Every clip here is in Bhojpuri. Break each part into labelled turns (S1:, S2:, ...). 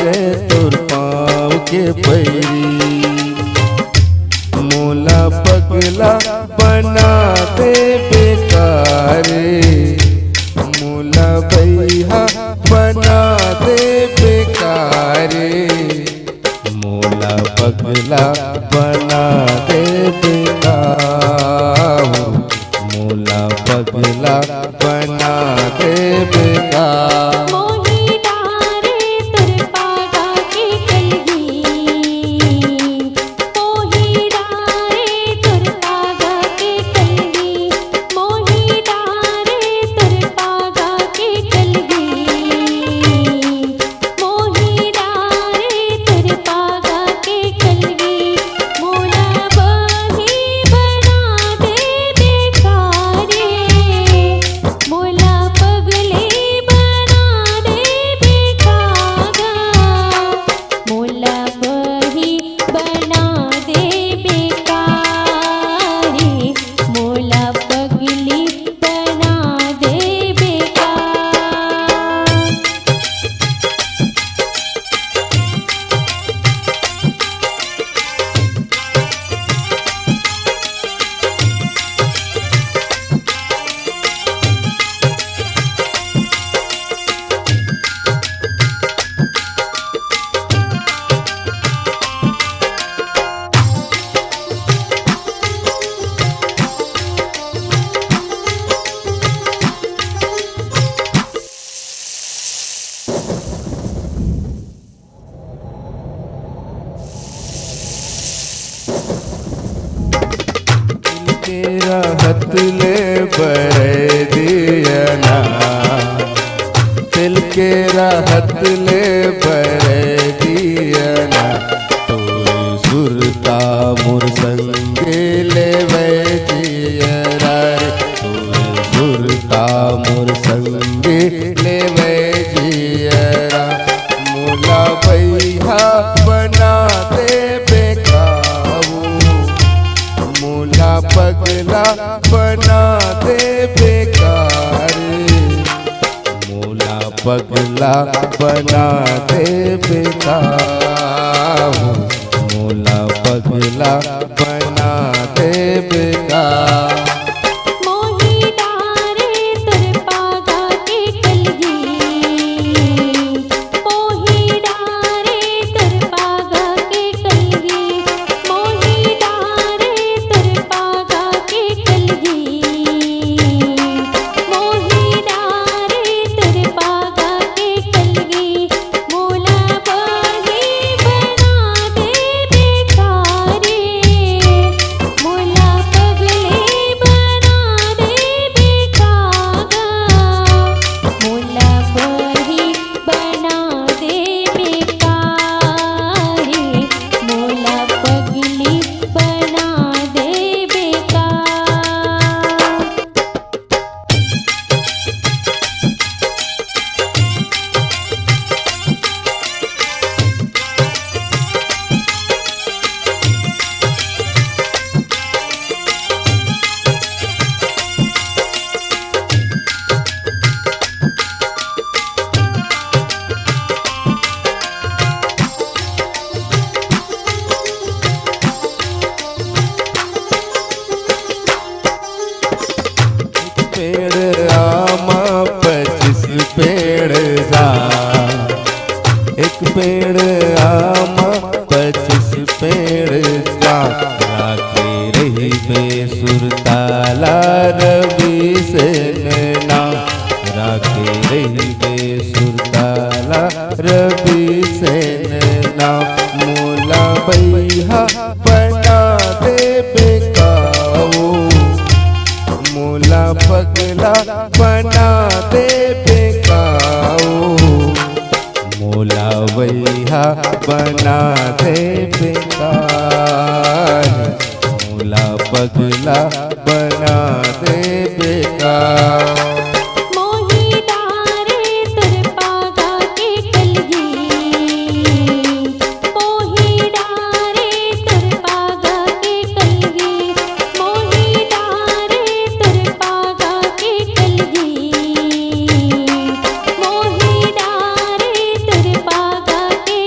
S1: लागे तोर पाँव के पैरी। मोला पगला बना दे बेकारे, मोला भैया बना दे बेकारे, मोला पगला बना दे बेकार, मोला पगला बना दे बेकार। राहत ले बरे दियना, दिल के राहत ले बरे दियना, तोर सुरता मोर संगे ले जियरा, तोर सुरता मोर संगे ले जियरा, मोला भैया बना दे बेकाबू, मोला पगला बना दे बेकार, मोला पगला बना दे बेकार, मोला पगला बना दे बेकार। पेड़ आमा 25 पेड़ जा, एक पेड़ आमा 25 पेड़ जा, राखे रही बेसुरताला रवि से नैना, राखे रही बेसुरताला रवि से नैना, मोला भैया बना दे बेकाबू, मोला पगला बना दे बेकाबू, मोला भैया बना दे बेकार, मोला पगला बना दे बेकार।
S2: के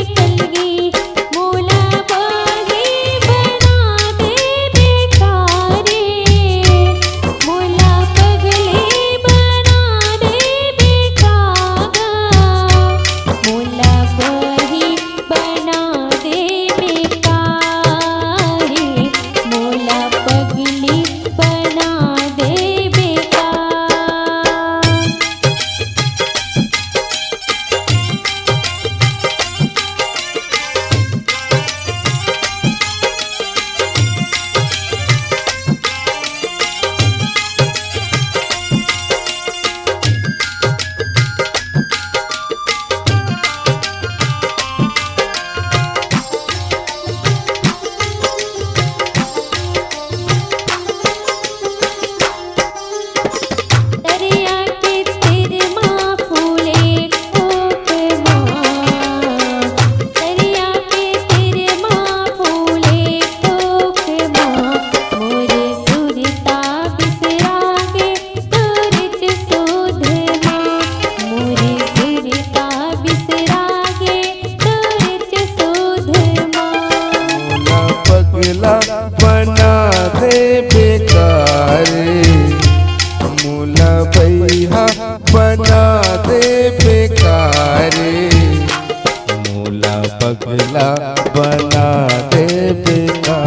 S1: पगला बना दे बेका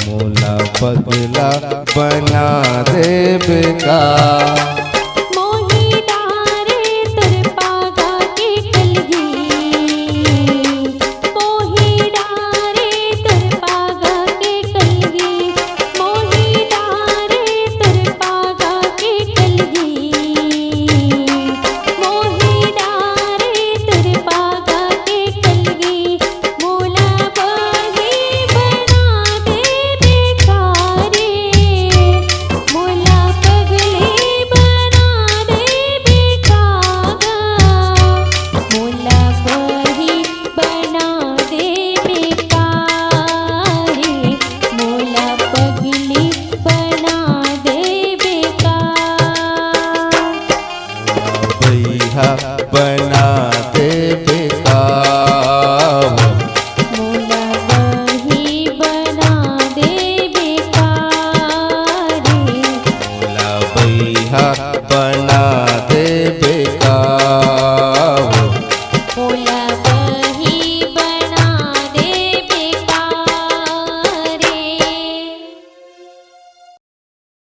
S1: मोला पगला बना दे बेका।